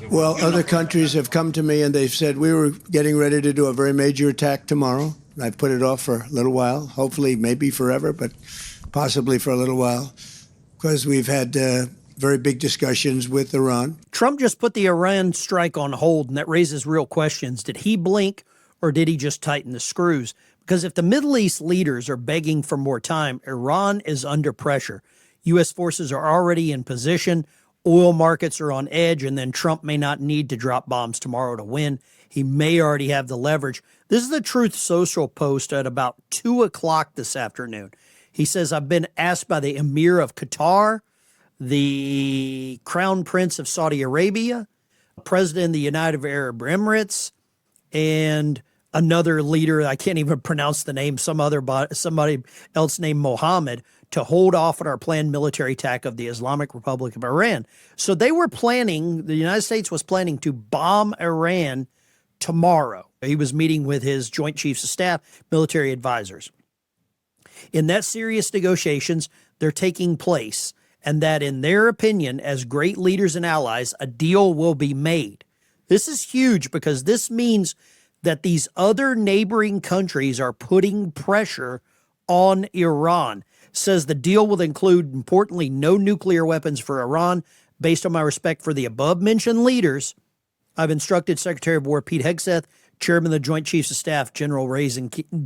Well, other countries have come to me and they've said we were getting ready to do a very major attack tomorrow. I've put it off for a little while, hopefully maybe forever, but possibly for a little while, because we've had very big discussions with Iran. Trump just put the Iran strike on hold, and that raises real questions. Did he blink or did he just tighten the screws? Because if the Middle East leaders are begging for more time, Iran is under pressure. U.S. forces are already in position. Oil markets are on edge, and then Trump may not need to drop bombs tomorrow to win. He may already have the leverage. This is the Truth Social post at about 2 o'clock this afternoon. He says, I've been asked by the Emir of Qatar, the Crown Prince of Saudi Arabia, President of the United Arab Emirates, and another leader, I can't even pronounce the name, somebody else named Mohammed, to hold off on our planned military attack of the Islamic Republic of Iran. So they were planning, the United States was planning to bomb Iran tomorrow. He was meeting with his Joint Chiefs of Staff, military advisors. In that serious negotiations, they're taking place, and that in their opinion, as great leaders and allies, a deal will be made. This is huge because this means that these other neighboring countries are putting pressure on Iran. Says the deal will include, importantly, no nuclear weapons for Iran. Based on my respect for the above-mentioned leaders, I've instructed Secretary of War Pete Hegseth, Chairman of the Joint Chiefs of Staff General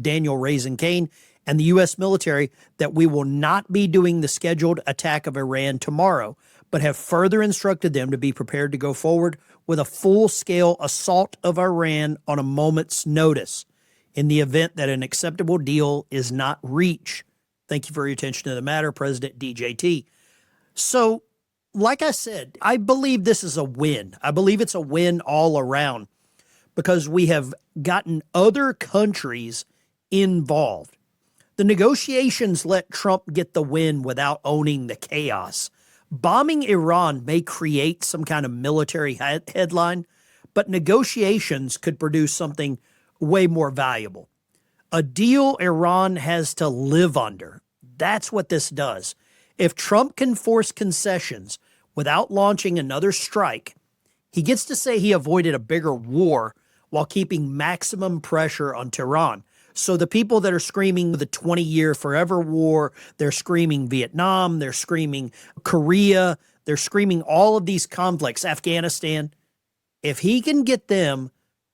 Daniel Kane, and the U.S. military that we will not be doing the scheduled attack of Iran tomorrow, but have further instructed them to be prepared to go forward with a full-scale assault of Iran on a moment's notice in the event that an acceptable deal is not reached. Thank you for your attention to the matter, President DJT. So, like I said, I believe this is a win. I believe it's a win all around because we have gotten other countries involved. The negotiations let Trump get the win without owning the chaos. Bombing Iran may create some kind of military headline, but negotiations could produce something way more valuable. A deal Iran has to live under. That's what this does. If Trump can force concessions without launching another strike, he gets to say he avoided a bigger war while keeping maximum pressure on Tehran. So the people that are screaming the 20-year forever war, they're screaming Vietnam, they're screaming Korea, they're screaming all of these conflicts, Afghanistan. If he can get them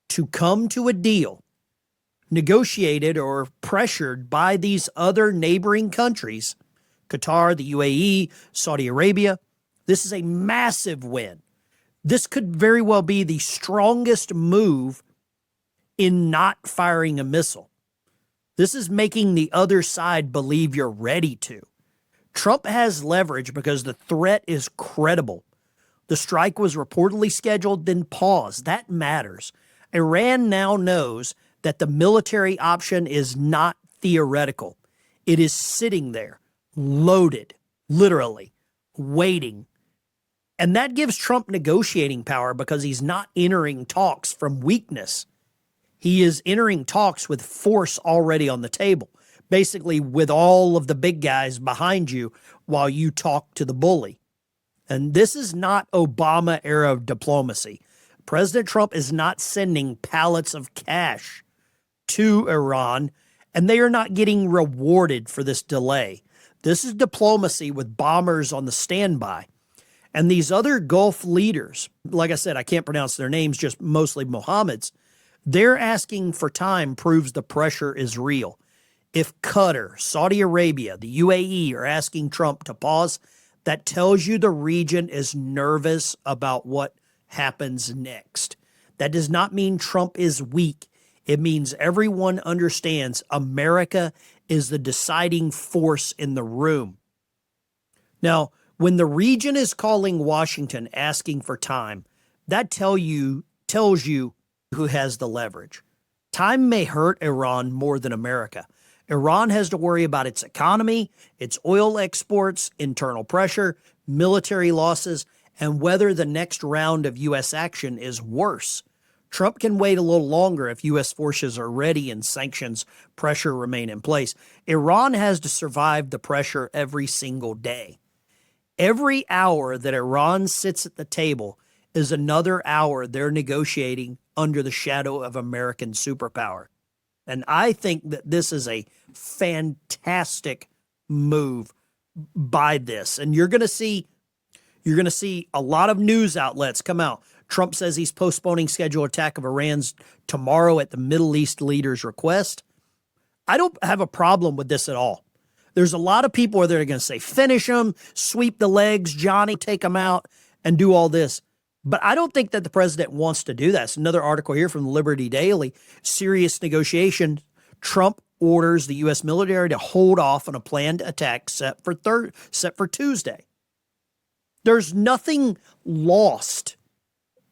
to come to a deal, negotiated or pressured by these other neighboring countries, Qatar, the UAE, Saudi Arabia, this is a massive win. This could very well be the strongest move in not firing a missile. This is making the other side believe you're ready to. Trump has leverage because the threat is credible. The strike was reportedly scheduled, then paused. That matters. Iran now knows that the military option is not theoretical. It is sitting there, loaded, literally, waiting. And that gives Trump negotiating power because he's not entering talks from weakness. He is entering talks with force already on the table, basically with all of the big guys behind you while you talk to the bully. And this is not Obama-era diplomacy. President Trump is not sending pallets of cash to Iran, and they are not getting rewarded for this delay. This is diplomacy with bombers on the standby. And these other Gulf leaders, like I said, I can't pronounce their names, just mostly Mohammed's, they're asking for time proves the pressure is real. If Qatar, Saudi Arabia, the UAE are asking Trump to pause, that tells you the region is nervous about what happens next. That does not mean Trump is weak. It means everyone understands America is the deciding force in the room. Now, when the region is calling Washington asking for time, that tells you who has the leverage. Time may hurt Iran more than America. Iran has to worry about its economy, its oil exports, internal pressure, military losses, and whether the next round of U.S. action is worse. Trump can wait a little longer if U.S. forces are ready and sanctions pressure remain in place. Iran has to survive the pressure every single day. Every hour that Iran sits at the table is another hour they're negotiating under the shadow of American superpower. And I think that this is a fantastic move by this. And you're going to see a lot of news outlets come out. Trump says he's postponing scheduled attack of Iran's tomorrow at the Middle East leader's request. I don't have a problem with this at all. There's a lot of people that are going to say, finish him, sweep the legs, Johnny, take him out, and do all this. But I don't think that the president wants to do that. It's another article here from the Liberty Daily. Serious negotiation. Trump orders the U.S. military to hold off on a planned attack set for Tuesday. There's nothing lost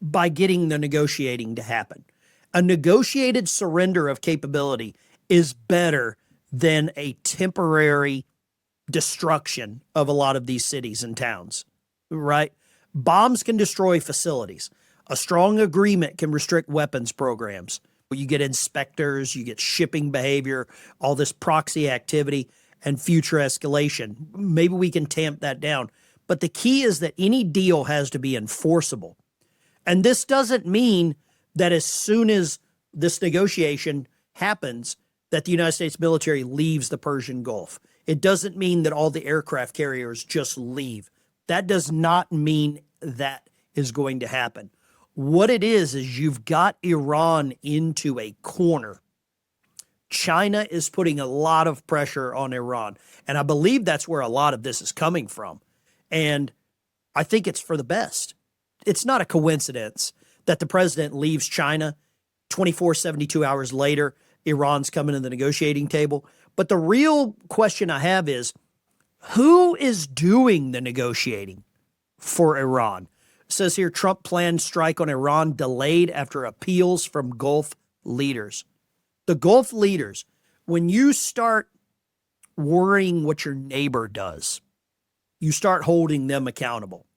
by getting the negotiating to happen. A negotiated surrender of capability is better than a temporary destruction of a lot of these cities and towns, right? Bombs can destroy facilities. A strong agreement can restrict weapons programs. You get inspectors, you get shipping behavior, all this proxy activity, and future escalation. Maybe we can tamp that down. But the key is that any deal has to be enforceable. And this doesn't mean that as soon as this negotiation happens, that the United States military leaves the Persian Gulf. It doesn't mean that all the aircraft carriers just leave. That does not mean that is going to happen. What it is you've got Iran into a corner. China is putting a lot of pressure on Iran. And I believe that's where a lot of this is coming from. And I think it's for the best. It's not a coincidence that the president leaves China 72 hours later. Iran's coming to the negotiating table. But the real question I have is, who is doing the negotiating for Iran? It says here, Trump planned strike on Iran delayed after appeals from Gulf leaders. The Gulf leaders, when you start worrying what your neighbor does, you start holding them accountable.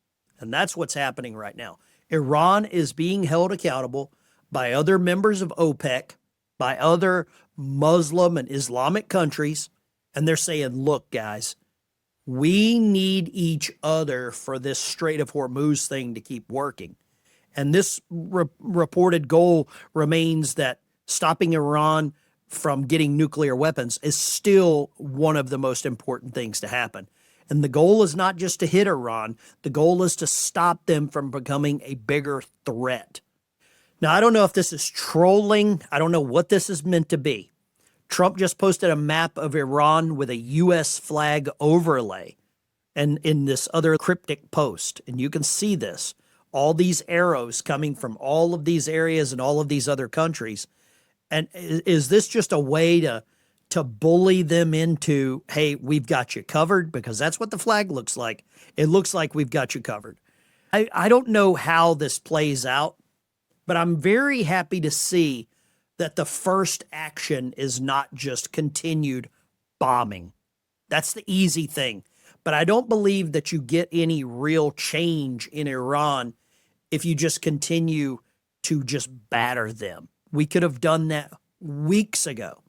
And that's what's happening right now. Iran is being held accountable by other members of OPEC, by other Muslim and Islamic countries, and they're saying, look, guys, we need each other for this Strait of Hormuz thing to keep working. And this reported goal remains that stopping Iran from getting nuclear weapons is still one of the most important things to happen. And the goal is not just to hit Iran. The goal is to stop them from becoming a bigger threat. Now, I don't know if this is trolling. I don't know what this is meant to be. Trump just posted a map of Iran with a U.S. flag overlay and in this other cryptic post. And you can see this, all these arrows coming from all of these areas and all of these other countries. And is this just a way to bully them into, hey, we've got you covered? Because that's what the flag looks like. It looks like we've got you covered. I don't know how this plays out, but I'm very happy to see that the first action is not just continued bombing. That's the easy thing. But I don't believe that you get any real change in Iran if you just continue to just batter them. We could have done that weeks ago.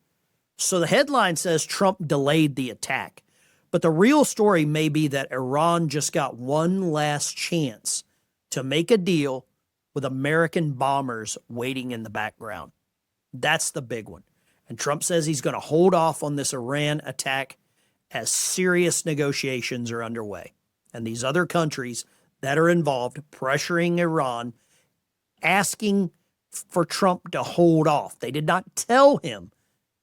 So the headline says Trump delayed the attack. But the real story may be that Iran just got one last chance to make a deal with American bombers waiting in the background. That's the big one. And Trump says he's going to hold off on this Iran attack as serious negotiations are underway. And these other countries that are involved pressuring Iran, asking for Trump to hold off. They did not tell him.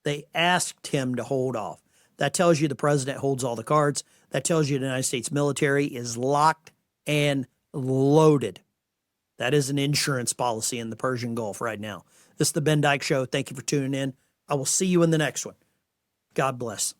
They asked him to hold off. That tells you the president holds all the cards. That tells you the United States military is locked and loaded. That is an insurance policy in the Persian Gulf right now. This is the Ben Dykes Show. Thank you for tuning in. I will see you in the next one. God bless.